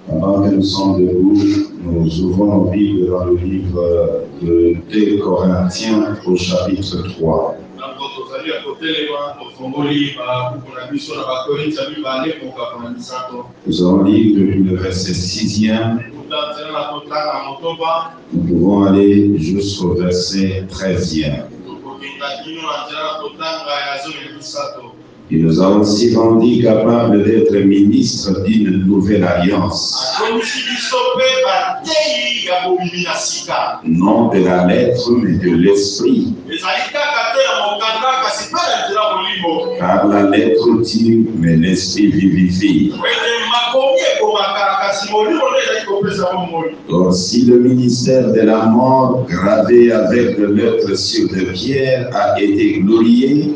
Pendant que nous sommes debout, nous ouvrons nos Bibles dans le livre de 2 Corinthiens au chapitre 3. Nous allons lire depuis le verset 6e. Nous pouvons aller jusqu'au verset 13e. Il nous a aussi rendu capables d'être ministres d'une nouvelle alliance. Non de la lettre, mais de l'esprit. Car la lettre tue, mais l'esprit vivifie. Or, si le ministère de la mort, gravé avec de lettres sur de pierre, a été glorifié,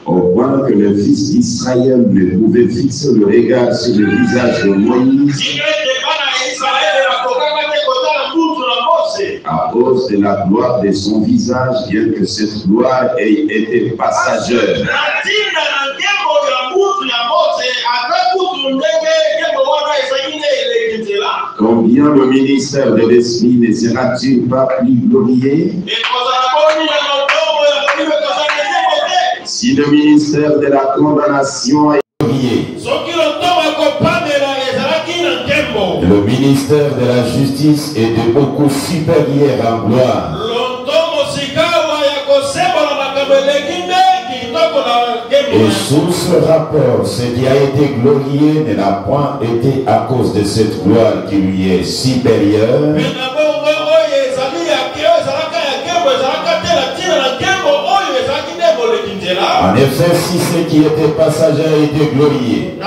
au point que le fils d'Israël ne pouvait fixer le regard sur le visage de Moïse, à cause de la gloire de son visage, bien que cette gloire ait été passagère. Combien le ministère de l'Esprit ne sera-t-il pas plus glorieux? Si le ministère de la condamnation est glorieux, le ministère de la justice est de beaucoup supérieur en gloire. Et sous ce rapport, ce qui a été glorieux ne l'a point été à cause de cette gloire qui lui est supérieure. En effet, si ce qui était passager a été glorieux,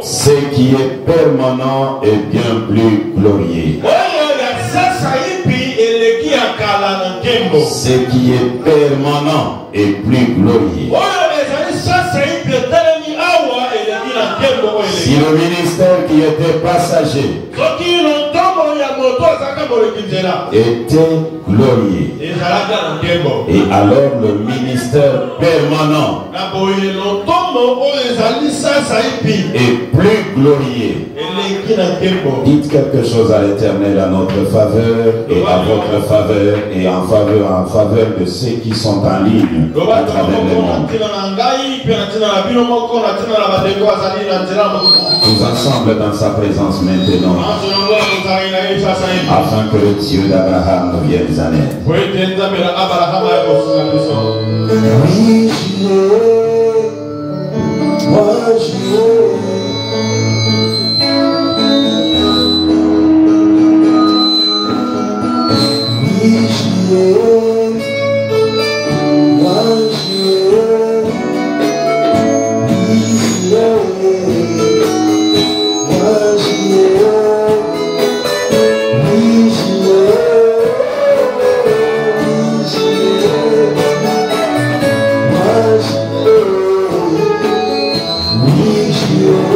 ce qui est permanent est bien plus glorieux. Ce qui est permanent est plus glorieux. Si le ministère qui était passager était glorieux, et alors le ministère permanent est plus glorieux. Dites quelque chose à l'Éternel à notre faveur et à votre faveur et en faveur de ceux qui sont en ligne à travers le monde. Tous ensemble dans sa présence maintenant, afin que le Dieu d'Abraham nous vienne en aide. Oui, moi you.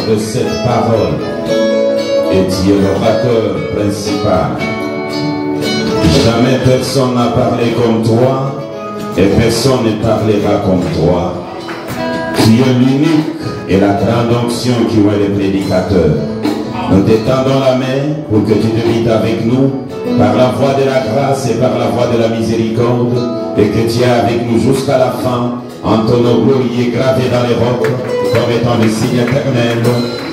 de cette parole. Et tu es l'orateur principal. Jamais personne n'a parlé comme toi et personne ne parlera comme toi. Tu es l'unique et la grande onction qui est le prédicateur. Nous t'étendons la main pour que tu te mettes avec nous par la voie de la grâce et par la voie de la miséricorde et que tu es avec nous jusqu'à la fin en ton nom glorieux gravé dans les rocs comme étant le signe éternel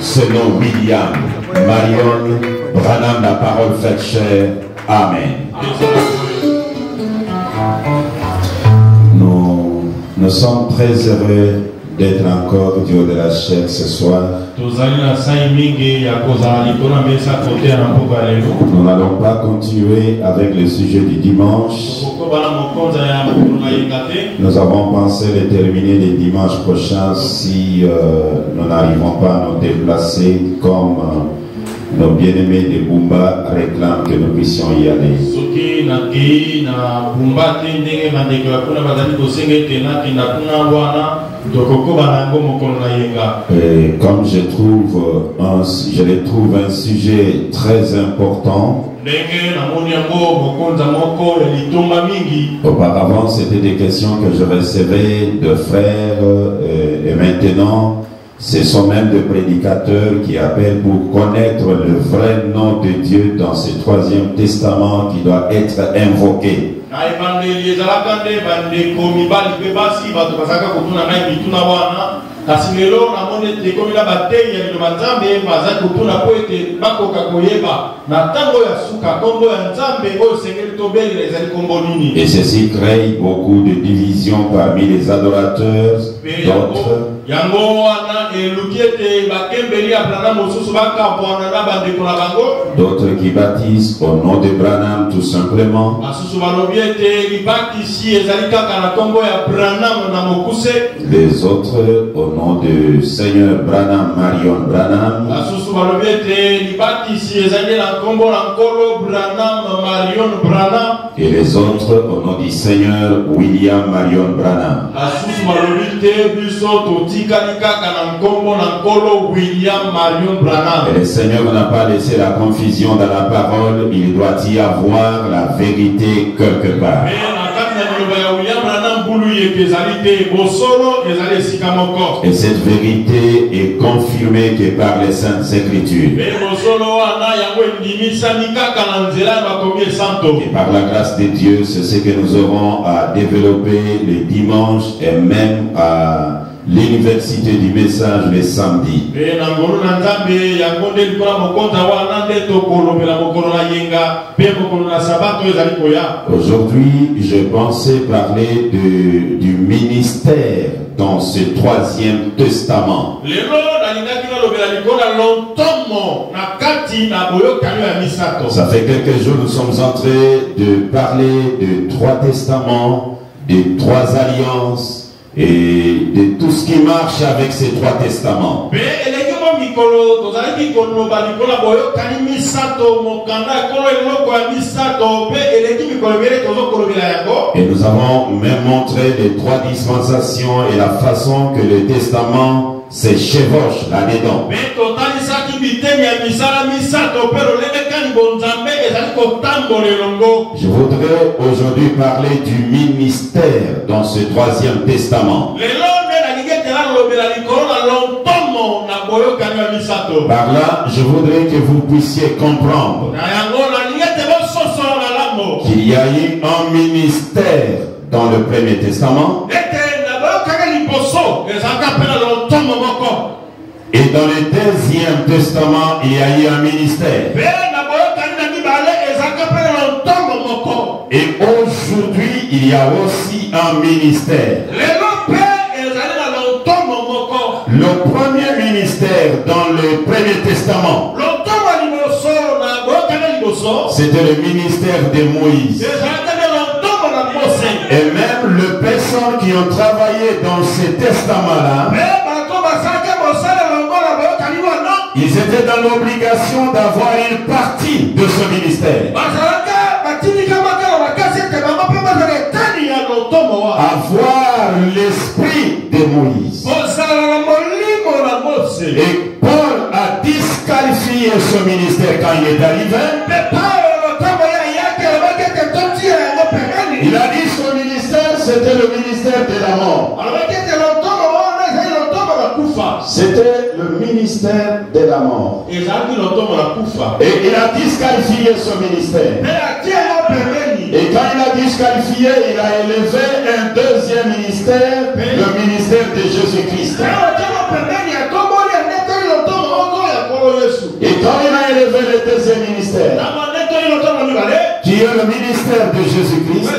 selon William Marion Branham, la parole faite chair. Amen. Nous sommes très heureux d'être encore du haut de la chair ce soir. Nous n'allons pas continuer avec le sujet du dimanche. Nous avons pensé de terminer le dimanche prochain si nous n'arrivons pas à nous déplacer comme nos bien-aimés de Bumba réclament que nous puissions y aller. Et comme je les trouve un sujet très important. Auparavant, c'était des questions que je recevais de frères et maintenant, ce sont même des prédicateurs qui appellent pour connaître le vrai nom de Dieu dans ce troisième testament qui doit être invoqué. Et ceci crée beaucoup de divisions parmi les adorateurs. D'autres qui baptisent au nom de Branham tout simplement. Les autres au nom de Seigneur Branham, Marion Branham. Et les autres au nom du Seigneur William Marion Branham. Et le Seigneur n'a pas laissé la confusion dans la parole, il doit y avoir la vérité quelque part. Et cette vérité est confirmée que par les Saintes Écritures. Et par la grâce de Dieu, c'est ce que nous aurons à développer les dimanches et même à l'université du message le samedi. Aujourd'hui, je pensais parler du ministère dans ce troisième testament. Ça fait quelques jours nous sommes en train de parler de trois testaments, de trois alliances et de tout ce qui marche avec ces trois testaments. Et nous avons même montré les trois dispensations et la façon que le testament se chevauche là-dedans. Je voudrais aujourd'hui parler du ministère dans ce troisième testament. Par là, je voudrais que vous puissiez comprendre qu'il y a eu un ministère dans le Premier Testament. Et dans le Deuxième Testament, il y a eu un ministère. Et aujourd'hui, il y a aussi un ministère. Le premier ministère dans le Premier Testament, c'était le ministère de Moïse. Et même les personnes qui ont travaillé dans ce testament-là, ils étaient dans l'obligation d'avoir une partie de ce ministère. Avoir l'esprit de Moïse. Et Paul fini son ministère quand il est arrivé. Il a dit son ministère, c'était le ministère de la mort. C'était le ministère de la mort. Et il a disqualifié son ministère. Et quand il a disqualifié, il a élevé un deuxième ministère, le ministère de Jésus-Christ. Et quand il a élevé le deuxième ministère, qui est le ministère de Jésus-Christ,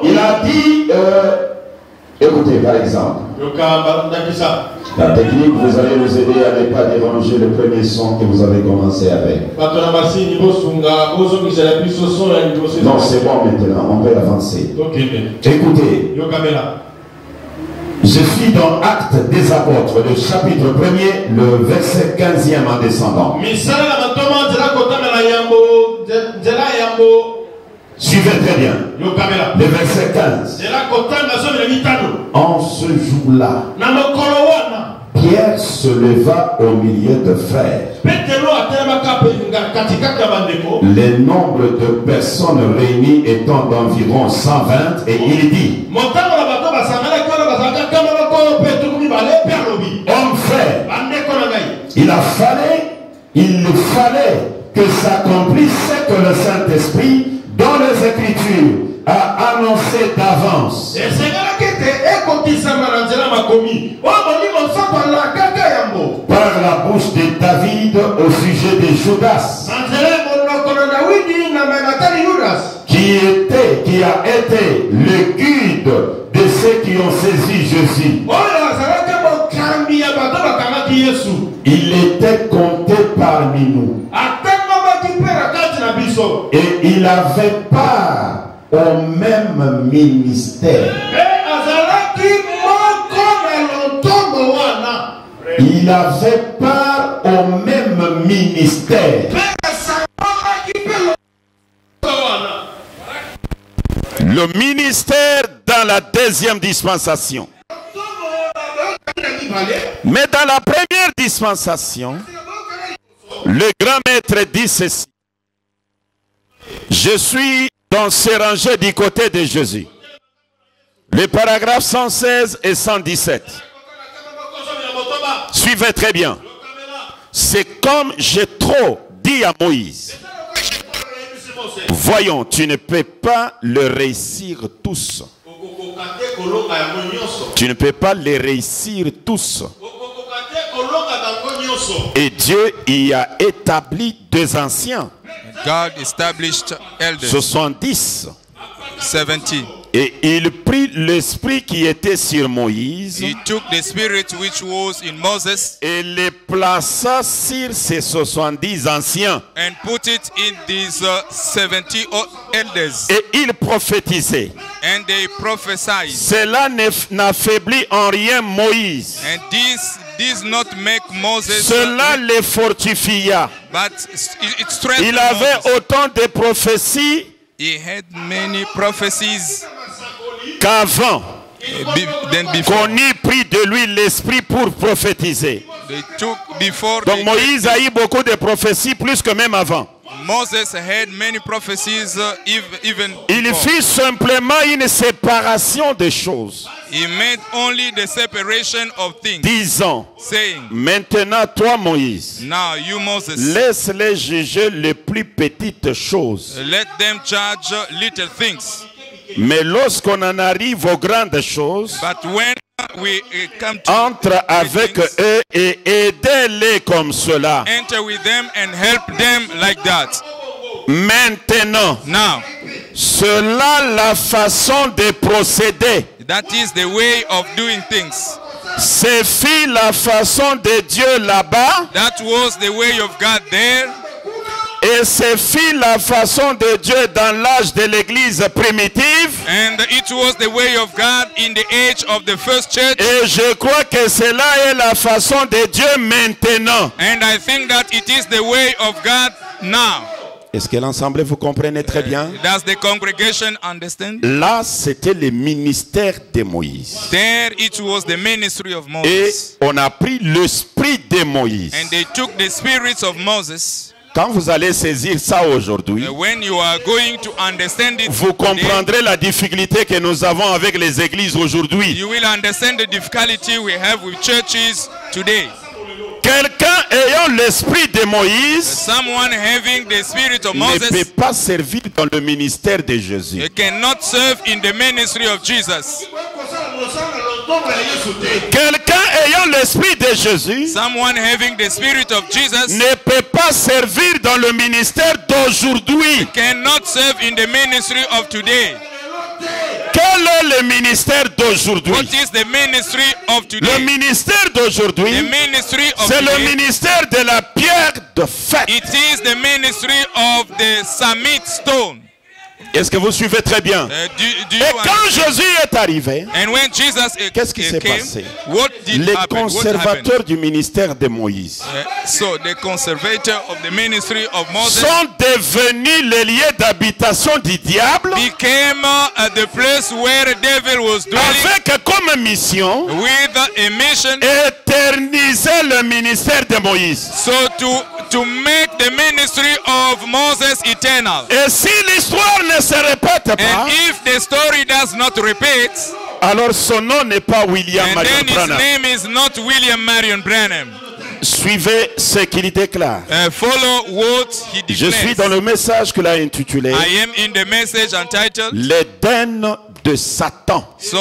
il a dit, écoutez par exemple, la technique, vous allez nous aider à ne pas déranger le premier son que vous avez commencé avec. Non, c'est bon maintenant, on peut avancer. Écoutez, je suis dans Actes des Apôtres, le chapitre 1er, le verset 15e en descendant. Suivez très bien. Le verset 15. En ce jour-là, Pierre se leva au milieu de frères. Le nombre de personnes réunies étant d'environ 120, et il dit: Homme frère, il fallait que s'accomplisse ce que le Saint-Esprit dans les Écritures a annoncé d'avance par la bouche de David au sujet de Judas, qui a été le guide de ceux qui ont saisi Jésus. Il était compté parmi nous. Et il avait part au même ministère. Il avait part au même ministère. Le ministère dans la deuxième dispensation. Mais dans la première dispensation, le grand maître dit ceci: je suis dans ces rangées du côté de Jésus. Les paragraphes 116 et 117. Suivez très bien. C'est comme j'ai trop dit à Moïse. Voyons, tu ne peux pas le réussir tous. Tu ne peux pas les réussir tous. Et Dieu y a établi deux anciens. God established elders. 70. 70. Et il prit l'esprit qui était sur Moïse. He took the spirit which was in Moses. Et les plaça sur ces 70 anciens. And put it in these 70 elders. Et ils prophétisaient. And they prophesied. Cela n'affaiblit en rien Moïse. And this not make Moses. Cela les fortifia. But it strengthened Il avait Moses. autant de prophéties. He had many prophecies qu'avant qu'on eût pris de lui l'esprit pour prophétiser. Donc Moïse a eu beaucoup de prophéties, plus que même avant. Moses had many prophecies, even Il fit simplement une séparation des choses. He made only the separation of things. Disant, saying, maintenant toi Moïse, now you Moses, laisse-les juger les plus petites choses. Let them judge little things. Mais lorsqu'on en arrive aux grandes choses, but when we come to entre avec things, eux et aidez-les comme cela. Enter with them and help them like that. Maintenant, now, cela la façon de procéder. That is the way of doing things. C'est fit la façon de Dieu là-bas. That was the way of God there. Et c'est fit la façon de Dieu dans l'âge de l'église primitive. And it was the way of God in the age of the first church. Et je crois que cela est la façon de Dieu maintenant. And I think that it is the way of God now. Est-ce que l'ensemble vous comprenez très bien? Does the congregation understand? Là, c'était le ministère de Moïse. There it was the ministry of Et Moses. on a pris l'esprit de Moïse. And they took the spirits of Moses. Quand vous allez saisir ça aujourd'hui, When you are going to understand it, vous comprendrez la difficulté que nous avons avec les églises aujourd'hui. you will understand the difficulty we have with churches today. Quelqu'un ayant l'esprit de Moïse Someone having the spirit of ne Moses, peut pas servir dans le ministère de Jésus. you cannot serve in the ministry of Jesus. Quelqu'un ayant l'esprit de Jésus Someone having the spirit of Jesus ne peut pas servir dans le ministère d'aujourd'hui. cannot serve in the ministry of today. Quel est le ministère d'aujourd'hui? What is the ministry of Le today? ministère The d'aujourd'hui, ministry of c'est le today, ministère de la pierre de fête. it is the ministry of the summit stone. Est-ce que vous suivez très bien? Do Et you quand understand? Jésus est arrivé, And when Jesus qu'est-ce qui s'est came, passé? what did Les happen? What happened? conservateurs du ministère de Moïse So the conservator of the ministry of Moses sont devenus les lieux d'habitation du diable became the place where the devil was dwelling, avec comme mission with a mission éterniser le ministère de Moïse. so to make the ministry of Moses eternal. Et si l'histoire ne se répète pas, And if the story does not repeat, alors son nom n'est pas William and Marion then his Branham. name is not William Marion Branham. Suivez ce qu'il déclare. Follow what he Je suis dans declares. le message qu'il a intitulé I am in the message entitled, l'Éden de Satan. so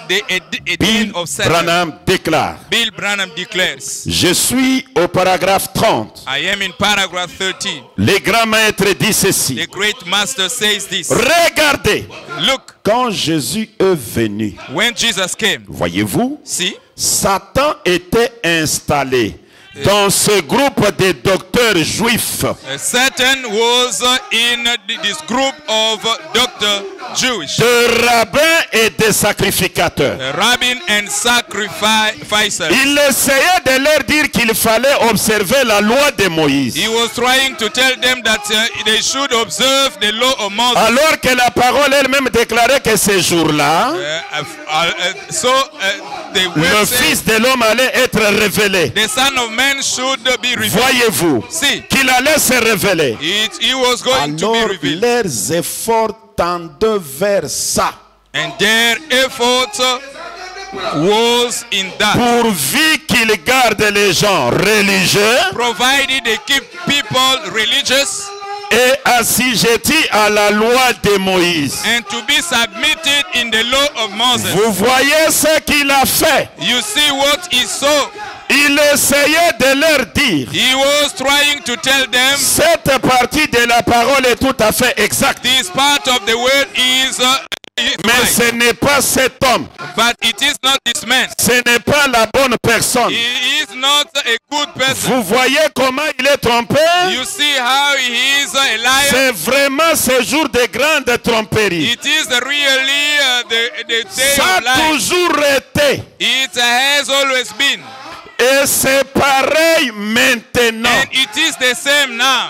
the Eden Bill of Satan. Branham déclare. Bill Branham declares. Je suis au paragraphe 30. I am in paragraph 13. Les grands maîtres disent ceci. The great master says this. Regardez, Look, quand Jésus est venu, when Jesus came, voyez-vous, see, Satan était installé dans ce groupe de docteurs juifs. Satan was in this group of doctor Jewish, De rabbins et de sacrificateurs. rabbin and sacrificers. Il essayait de leur dire qu'il fallait observer la loi de Moïse. He was trying to tell them that they should observe the law of Moses. Alors que la parole elle-même déclarait que ce jour-là, The le word says Fils de l'homme allait être révélé. the Son of Man should be revealed. Voyez-vous See, qu'il allait se révéler. he was going to be Alors revealed. leurs efforts tendaient vers ça. And their effort was in that. Pourvu qu'ils gardent les gens religieux Provided they keep people religious et assujettis à la loi de Moïse. and to be submitted in the law of Moses. Vous voyez ce qu'il a fait. You see what he saw. Il essayait de leur dire. He was trying to tell them Cette partie de la parole est tout à fait exacte. this part of the word is Mais right. ce n'est pas cet homme. But it is not this man. Ce n'est pas la bonne personne. He is not a good person. Vous voyez comment il est trompé? You see how he is a liar. C'est vraiment ce jour de grande tromperie. It is really the day Ça of a life. toujours été. It has always been. Et c'est pareil maintenant. And it is the same now.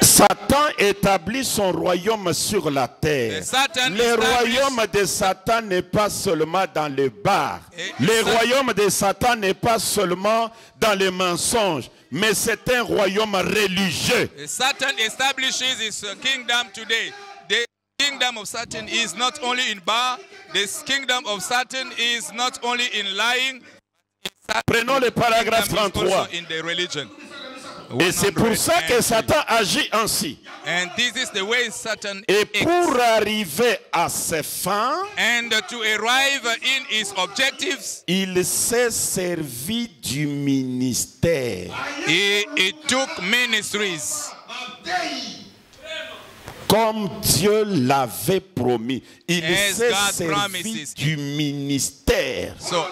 Satan établit son royaume sur la terre. Satan Le royaume de Satan n'est pas seulement dans le bar. Le royaume de Satan n'est pas seulement dans les mensonges, mais c'est un royaume religieux. Satan establishes his kingdom today. The kingdom of Satan is not only in bar. The kingdom of Satan is not only in lying. Prenons le paragraphe Kingdom is 33. also in the religion. Et c'est pour ça que Satan agit ainsi. And this is the way Satan Et acts. pour arriver à ses fins, And to arrive in his objectives, il s'est servi du ministère. he took ministries. Comme Dieu l'avait promis. Il As s'est God servi promises. du ministère. So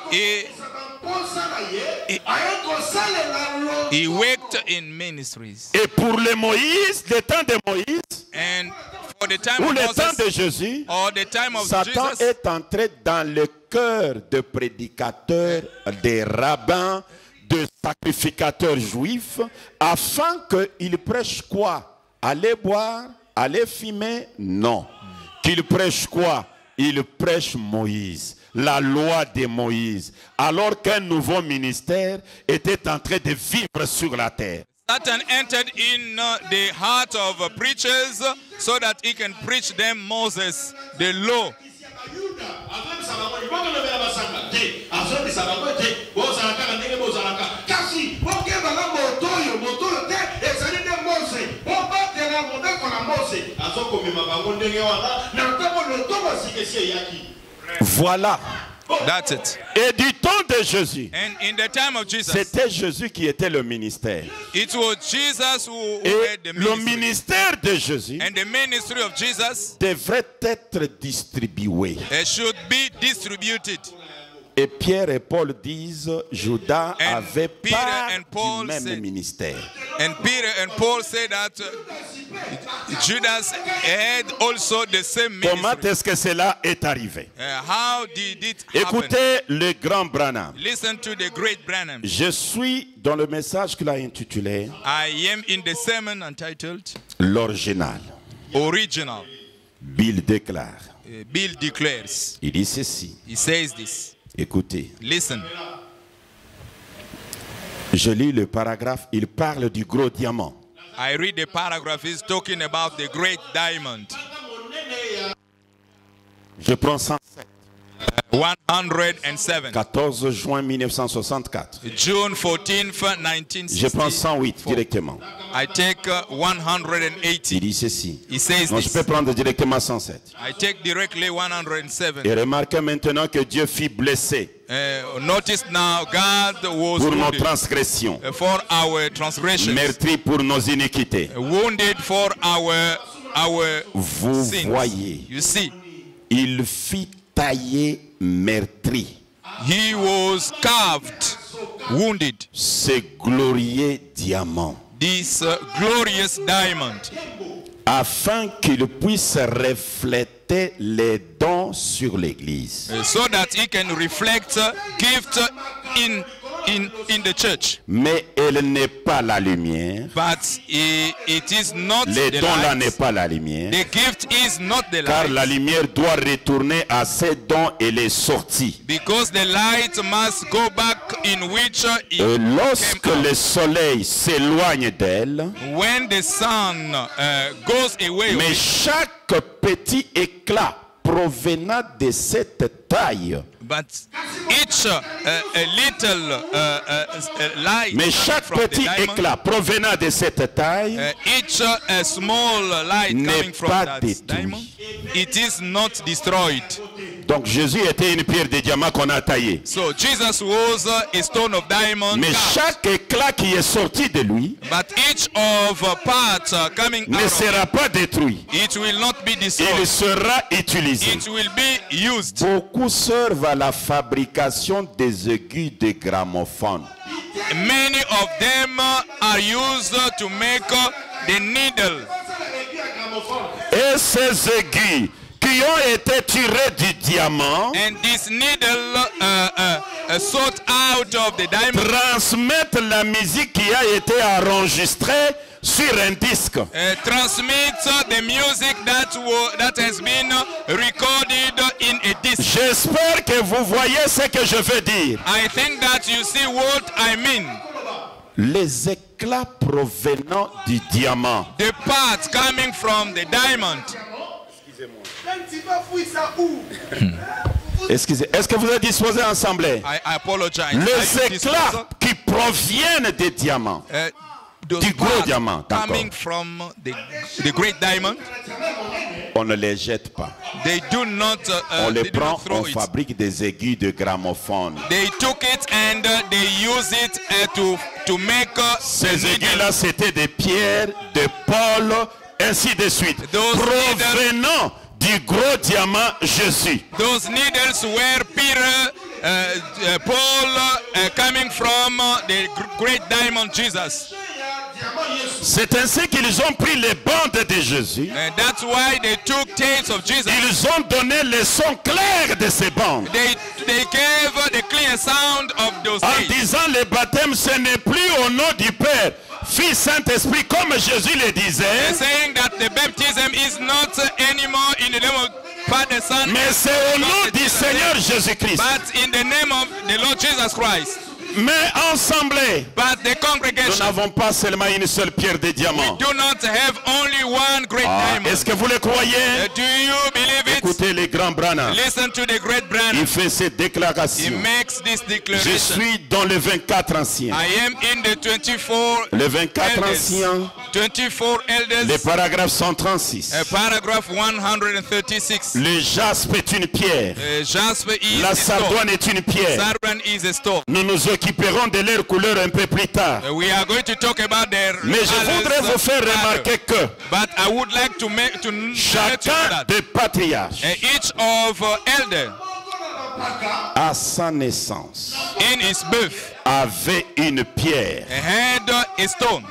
he worked in ministries. Et pour le Moïse, le temps de Moïse, And for the time ou of le temps Moses, de Jésus, or the time of Satan Jesus, est entré dans le cœur de prédicateurs, des rabbins, de sacrificateurs juifs afin qu'ils prêchent quoi? Aller boire? Aller fumer? Non. Qu'ils prêchent quoi? Ils prêchent Moïse, la loi de Moïse, alors qu'un nouveau ministère était en train de vivre sur la terre. Satan entered in the heart of preachers so that he can preach them Moses, the law. Voilà. That's it. Et du temps de Jésus, And in the time of Jesus, c'était Jésus qui était le ministère. it was Jesus who Et had the le ministry. ministère de Jésus And the ministry of Jesus devrait être distribué. should be distributed. Et Pierre et Paul disent, Judas And avait Peter pas and Paul du même said- ministère. And Peter and Paul say that Judas had also the same Comment ministry. est-ce que cela est arrivé? How did it happen? Écoutez le grand Branham. Listen to the great Branham. Je suis dans le message qu'il a intitulé I am in the sermon entitled L'original. Original. Bill déclare. Bill declares. Il dit ceci. He says this. Écoutez. Listen. Je lis le paragraphe. Il parle du gros diamant. I read the paragraph. He's talking about the great diamond. Je prends 107. 107. 14 juin 1964. June 14th, Je prends 1960. 108 directement. I take 180. Il dit ceci. He says Non, je this. peux prendre directement 107. I take directly 107. Et remarquez maintenant que Dieu fut blessé Notice now God was pour nos wounded transgressions, for our transgressions, meurtri pour nos iniquités. wounded for our Vous sins. voyez, You see, il fit tailler meurtri he was carved, wounded. ce glorieux diamant, This glorious diamond, afin qu'il puisse refléter les dons sur l'église. so that he can reflect gift in the church. Mais elle n'est pas la lumière. But it is not Les the dons là light. n'est pas la lumière. The gift is not the Car la light. lumière doit retourner à ses dons et les sorties. Because the light must go back in which it Et lorsque came out. le soleil s'éloigne d'elle, When the sun goes away, mais chaque petit éclat provenant de cette taille, but each a little light mais coming chaque from the petit diamond, éclat provenant de cette taille each small light n'est coming from pas that détruit. diamond, it is not destroyed. Donc Jésus était une pierre de diamant qu'on a taillée. So Jesus was a stone of diamond, Mais carved. chaque éclat qui est sorti de lui But each of part coming ne out of sera pas détruit. it will not be Il destroyed. sera utilisé. It will be used. Beaucoup servent à la fabrication des aiguilles de gramophone. Many of them are used to make the needle. Et ces aiguilles qui ont été tirées du diamant And this needle sought out of the diamond transmettent la musique qui a été enregistrée sur un disque. transmits the music that has been recorded in a disc. J'espère que vous voyez ce que je veux dire. I think that you see what I mean. Les éclats provenant du diamant The parts coming from the diamond. Excusez, est-ce que vous êtes disposés à assembler? I apologize. Are Les you éclats disposed? qui proviennent des diamants, Those du gros parts diamant, d'accord. coming from the great diamond, on ne les jette pas. they do not, On les they do prend, not throw on it. fabrique des aiguilles de gramophone. They took it and they use it to make Ces the needle. aiguilles-là, c'était des pierres, de Paul, ainsi de suite. Those Provenant du gros diamant Jésus. Those needles were Peter, Paul, coming from the great diamond Jesus. C'est ainsi qu'ils ont pris les bandes de Jésus. And that's why they took tails of Jesus. Ils ont donné le son clair de ces bandes. They gave the clear sound of those En tails. disant le baptême, ce n'est plus au nom du Père, Fils, Saint-Esprit, comme Jésus le disait. They're saying that the baptism is not anymore in the name of Father, Son, Mais c'est au nom du Seigneur Jésus-Christ. but in the name of the Lord Jesus Christ. Mais ensemble, But the nous congregation n'avons pas seulement une seule pierre de diamant. do not have only one great diamond. Est-ce que vous le croyez? Do you believe it? Écoutez les grands Branham. Listen to the great Branham. Il fait cette He déclaration. makes this Je declaration. suis dans le 24 ancien. I am in the 24 Le 24 elders. ancien, 24 le elders. paragraphe 136. Paragraph 136. Le jaspe est une pierre. Jasper is La a stone. sardoine est une pierre. Sarban is a stone. Nous nous occuperons de leur couleur un peu plus tard. We are going to talk about their Mais je voudrais vous faire remarquer que But I would like to let you know chacun that des patriarches, each of elder à sa naissance, in his birth avait une pierre. had a stone.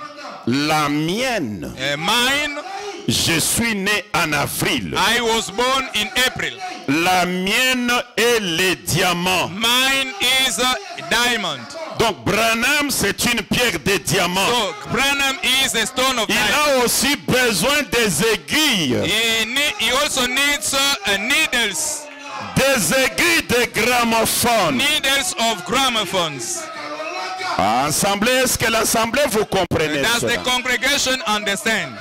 La mienne, Mine, je suis né en avril. I was born in April. La mienne est le diamant. Mine is a diamond. Donc Branham, c'est une pierre de diamant. So Branham is a stone of Il diamond. a aussi besoin des aiguilles. He also needs needles. Des aiguilles de gramophone. Needles of gramophones. Assemblée, est-ce que l'assemblée vous comprenez Does the cela? congregation understand?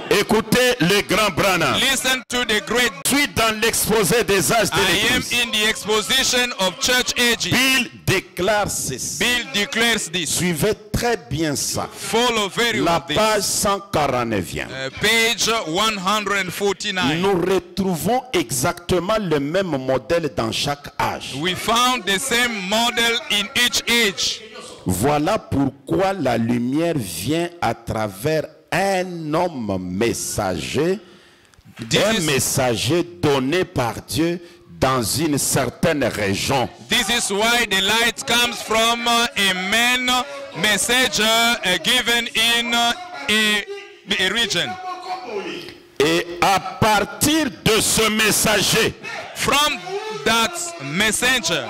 Écoutez le grand Branham. Listen to the great. Je suis dans l'exposé des âges de I am l'Église. in the exposition of church ages. Bill déclare ceci. Bill declares this. Suivez très bien ça. Follow very La well this. page 149. Page 149. Nous retrouvons exactement le même modèle dans chaque âge. We found the same model in each age. Voilà pourquoi la lumière vient à travers un homme messager, un messager donné par Dieu dans une certaine région. This is why the light comes from a man messenger given in a region. Et à partir de ce messager, From that messenger,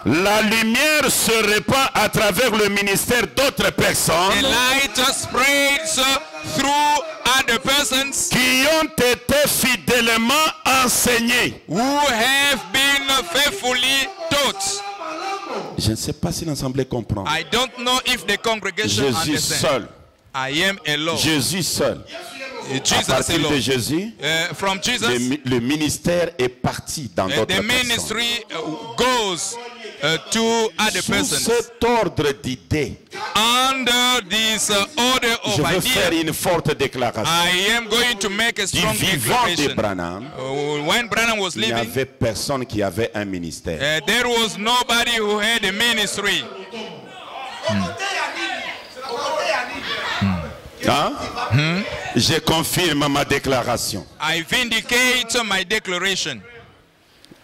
la lumière se répand à travers le ministère d'autres the personnes light spreads through other persons qui ont été fidèlement enseignées. who have been faithfully taught. Je ne sais pas si l'Assemblée comprend. I don't know if the congregation Jésus understands. seul. I am alone. Jésus seul. À Jesus partir de alone. Jésus, From Jesus, le ministère est parti dans d'autres the personnes. ministry goes to other Sous persons. cet ordre d'idées, Under this order je of veux faire idea, une forte déclaration. I am going to make a Du strong vivant de declaration. Branham, When Branham was il n'y living, avait personne qui avait un ministère. there was nobody who had a ministry. Hein? Je confirme ma déclaration. I vindicate my declaration.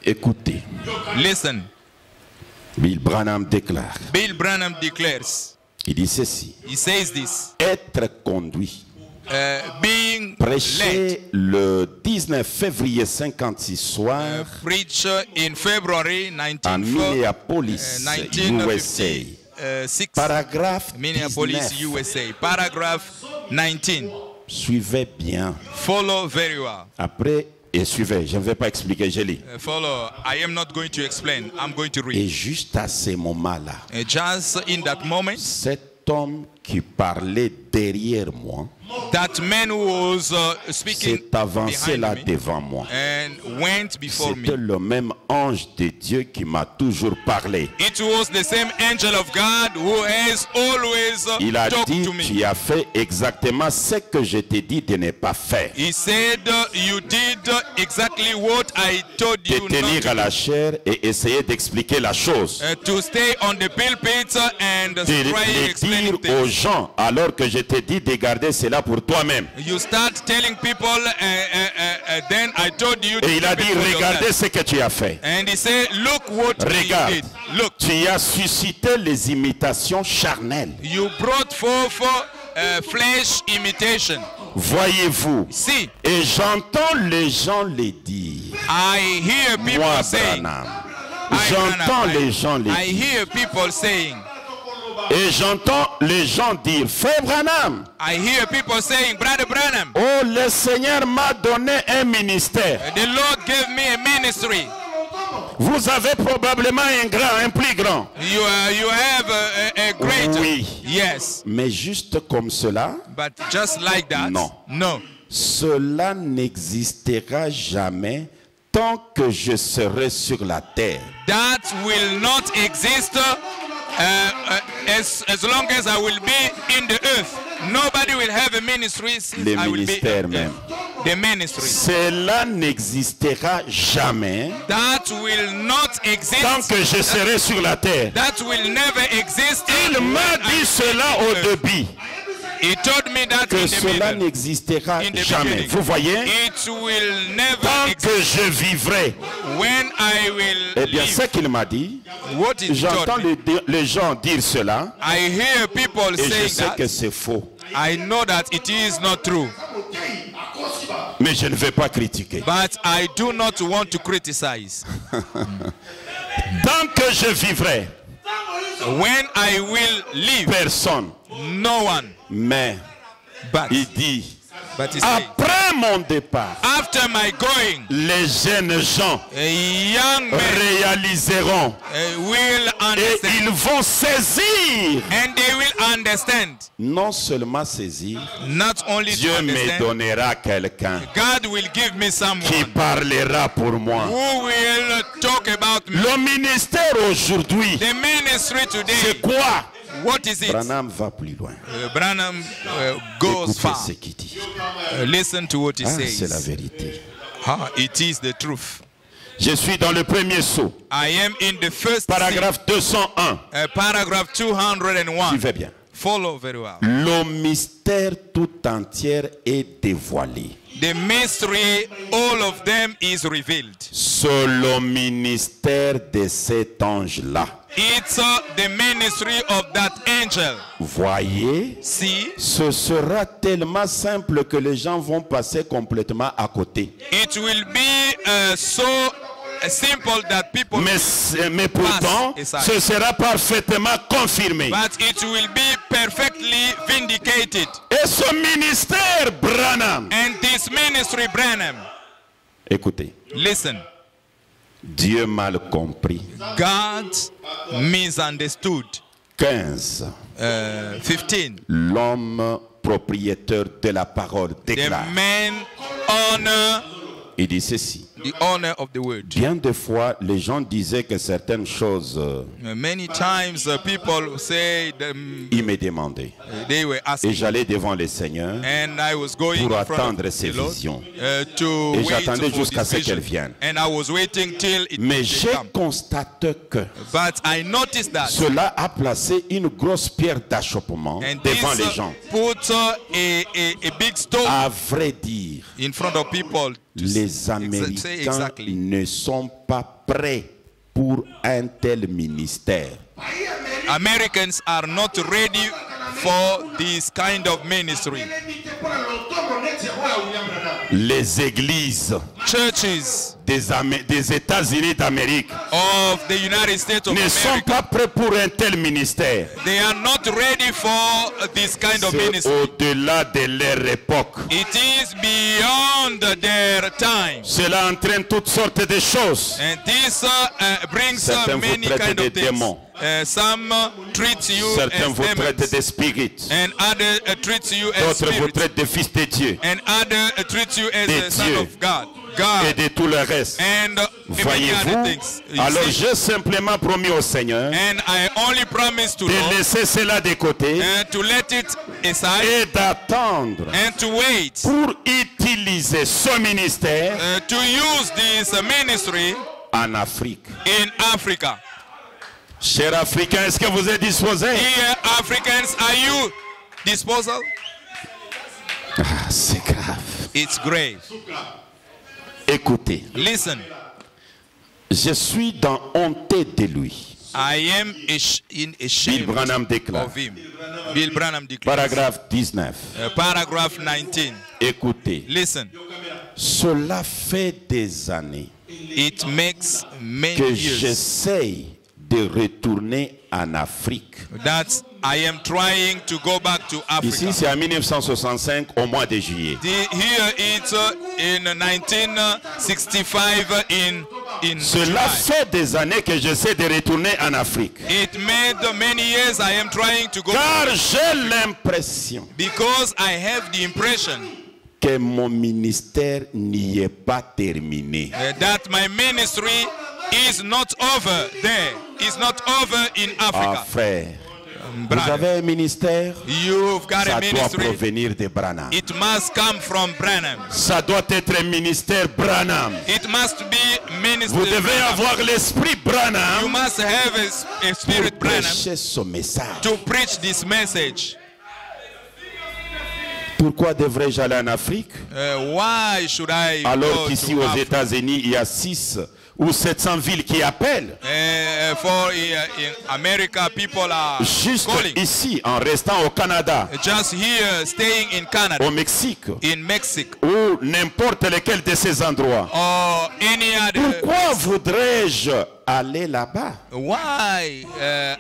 Écoutez, Listen, Bill Branham déclare. Bill Branham declares, Il dit ceci. he says this, Être conduit. being led, Prêché le 19 février 56 soir preach in February à 19, Minneapolis, USA. 1956, Paragraphe Minneapolis, 19. USA. Paragraph 19. Suivez bien. Follow very well. Après, et suivez. Je ne vais pas expliquer, je lis. Follow. I am not going to explain. I'm going to Et read. juste à ce moment-là, Just in that moment, cet homme qui parlait derrière moi that man who was speaking s'est avancé behind là me devant moi. and went before C'était me. le même ange de Dieu qui m'a toujours parlé. It was the same angel of God who has always Il a talked dit, to me. tu as fait exactement ce que je t'ai dit de ne pas faire. He said, you did exactly what I told De you not tenir to à do. la chair et essayer d'expliquer la chose. To stay on the pulpit and De try le explaining dire aux things. gens alors que je t'ai dit de garder cela pour toi-même. You start telling people, then I told you to Et il a keep dit, it for regardez yourself. ce que tu as fait. And he said, look what you Regarde, did. Look, tu as suscité les imitations charnelles. you brought forth flesh imitation. Voyez-vous. See, Et j'entends les gens les dire. I hear people Moi, saying, Branham. I, J'entends Branham, les gens les I dire. hear people saying, Et j'entends les gens dire, Frère Branham, I hear people saying, Brother Branham, oh, le Seigneur m'a donné un ministère. the Lord gave me a ministry. Vous avez probablement un plus grand. You have a greater. Oui. Yes. Mais juste comme cela, But just like that, Non. no. cela n'existera jamais tant que je serai sur la terre. That will not exist as long as I will be in the earth. Nobody will have a ministry since Les I will be ministères même. the ministry. Cela n'existera jamais That will not exist. tant que je serai sur la terre. That will never exist. Il m'a dit cela au début, He told me that que in the cela middle. n'existera In the jamais. beginning. Vous voyez, It will never tant exist. que je vivrai. When I will Eh bien, ce live, qu'il m'a dit, what he j'entends told me, les gens dire cela, I hear people et je saying sais que that. c'est faux. I know that it is not true. Mais je ne vais pas critiquer. But I do not want to criticize. Tant que je vivrai, When I will live, personne. no one. Mais But il dit, he said, après mon départ, after my going, les jeunes gens young men réaliseront will et understand. ils vont saisir. And they will understand. Non seulement saisir, Not only to Dieu me understand, donnera quelqu'un God will give me qui someone parlera pour moi. who will talk about me. Le ministère aujourd'hui, The ministry today, c'est quoi? what is it? Branham va plus loin. Branham goes Écoutez far. ce qu'il dit. Listen to what he Ah, c'est la says. vérité. It is the truth. Je suis dans le premier saut, I am in the first paragraphe 201. paragraph 201. Suivez bien. Follow very well. Le mystère tout entier est dévoilé. The mystery, all of them is revealed. C'est le ministère de cet ange-là. It's the ministry of that angel. Voyez, See, ce sera tellement simple que les gens vont passer complètement à côté. it will be so simple that people, Mais pourtant, aside. ce sera parfaitement confirmé. but it will be perfectly vindicated. Et ce ministère, Branham, And this ministry, Branham, écoutez, listen, Dieu mal compris. God misunderstood. 15. 15. L'homme propriétaire de la parole The déclare. man honor Il dit ceci. the honor of the word. Bien des fois, les gens disaient que certaines choses, Many times people say ils me demandaient. they were Et asking, j'allais devant le Seigneur and I was going pour in front attendre of ces the Lord, visions. to Et wait j'attendais for jusqu'à this ce qu'elles vision. viennent. And I was waiting till it Mais would j'ai come. constaté que But I noticed that, cela a placé une grosse pierre d'achoppement and devant this les gens. put a big stone À vrai dire, in front of people to les say Américains exactly. ne sont pas prêts pour un tel ministère. Americans are not ready for this kind of ministry. Les églises Churches des États-Unis d'Amérique of the United States of ne sont America, pas prêts pour un tel ministère. they are not ready for this kind of C'est ministry. au-delà de leur époque. It is beyond their time. Cela entraîne toutes sortes de choses. And this brings Certains vous many traitent kind de of things. démons. Some treat you Certains as vous traitent demons, de spirites. and other treat you as D'autres vous spirits, traitent de fils de Dieu and other treat you as Des a son dieux. of God. et de tout le reste. And many other Voyez-vous? things. You Alors see? j'ai simplement promis au Seigneur And I only promise to de Lord, laisser cela de côté to let it aside et d'attendre and to wait pour utiliser ce ministère to use this ministry en Afrique. in Africa. Chers Africains, est-ce que vous êtes disposés? Here, Africans, are you disposal? Ah, c'est grave. It's grave. Écoutez, Listen, je suis dans honte de lui. I am ashamed Bill Branham déclare. of him. Bill Branham declares. Paragraphe 19. Paragraph 19. Écoutez. Listen. Cela fait des années It makes many que years j'essaye de retourner en Afrique. that I am trying to go back to Ici, Africa. c'est en 1965, au mois de juillet. Here it's in 1965 in Cela July. fait des années que j'essaie de retourner en Afrique. It made many years I am trying to go Car back j'ai l'impression because I have the impression que mon ministère n'y est pas terminé. that my ministry is not over there. It's not over in Ah, Africa. frère, vous Brother, avez un ministère, you've got ça a doit ministry. provenir de Branham. It must come from Branham. Ça doit être un ministère Branham. It must be ministry. Vous devez Branham. avoir l'esprit You Branham must have a pour spirit Branham prêcher ce message. to preach this message. Pourquoi devrais-je aller en Afrique Why should I alors go qu'ici to aux Africa? États-Unis il y a 6 ou 700 villes qui appellent? For in America, people are Juste calling. ici, en restant au Canada, Just here, staying in Canada, au Mexique, in Mexico, ou n'importe lequel de ces endroits. or any other. Pourquoi voudrais-je aller là-bas? Why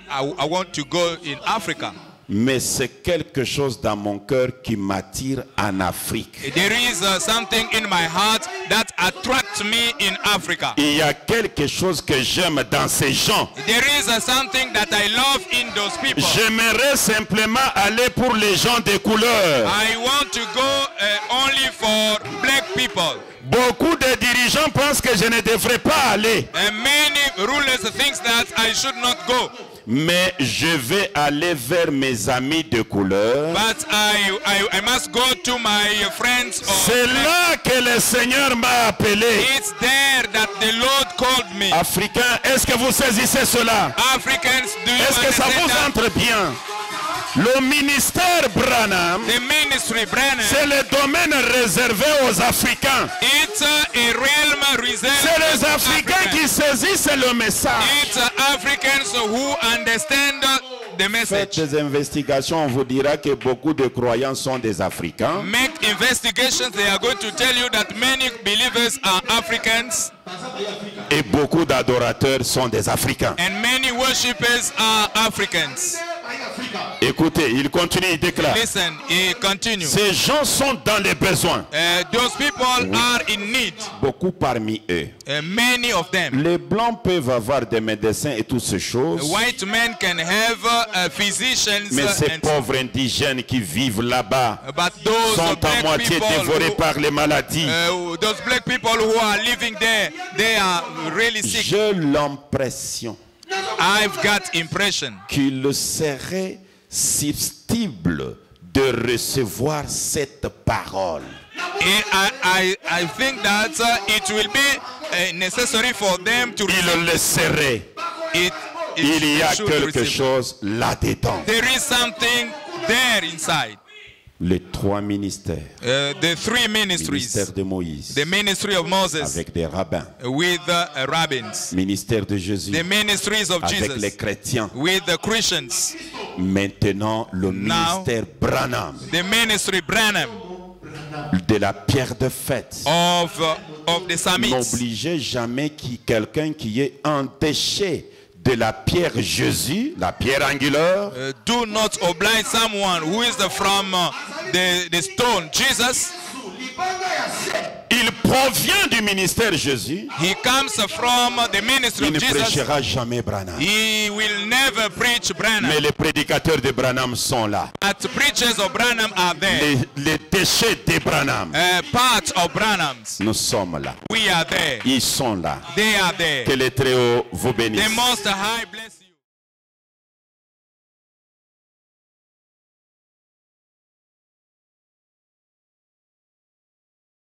I want to go in Africa? Mais c'est quelque chose dans mon cœur qui m'attire en Afrique. There is something in my heart that attracts me in Africa. Il y a quelque chose que j'aime dans ces gens. There is something that I love in those people. J'aimerais simplement aller pour les gens de couleur. I want to go only for black people. Beaucoup de dirigeants pensent que je ne devrais pas aller. And many rulers think that I should not go. Mais je vais aller vers mes amis de couleur. But I must go to my friends. C'est là que le Seigneur m'a appelé. It's there that the Lord called me. Africain, est-ce que vous saisissez cela? Africans, do you Est-ce que ça understand vous that? entre bien? Le ministère Branham, The ministry, Branham, c'est le domaine réservé aux Africains. it's a realm reserved C'est les to Africains qui saisissent le message. It's Africans who understand the Faites message. des investigations, on vous dira que beaucoup de croyants sont des Africains. Make investigations. They are going to tell you that many believers are Africans Et beaucoup d'adorateurs sont des Africains. and many worshippers are Africans. Écoutez, il continue, il déclare. Listen, he continues. Ces gens sont dans les besoins. Those people are in need. Beaucoup parmi eux. Many of them. Les blancs peuvent avoir des médecins et toutes ces choses. White men can have physicians, Mais ces and, pauvres indigènes qui vivent là-bas but those sont à black moitié people, dévorés who, par les maladies. those black people who are living there, they are really sick. J'ai l'impression I've got impression qu'il serait susceptible de recevoir cette parole. I think that it will be necessary for them to Il le serait. Il y a should quelque receive. chose là-dedans. There is something there inside. Les trois ministères. The three Le ministries. ministère de Moïse The ministry of Moses avec des rabbins. with rabbins. Ministère de Jésus The ministries of avec les Jesus chrétiens. with the Christians. Maintenant, le ministère Branham The ministry Branham de la pierre de fête. of the Samites. N'obligez jamais quelqu'un qui est entaché de la pierre Jésus, la pierre angulaire, Do not oblige someone who is from the stone Jesus. il provient du ministère Jésus. He comes from the ministry Il ne of Jesus. prêchera jamais Branham. He will never preach Branham. Mais les prédicateurs de Branham sont là. But preachers of Branham are there. Les déchets de Branham, Part of Branham's. nous sommes là. We are there. Ils sont là. They are there. Que les Très-Hauts vous bénissent. The Most High bless you.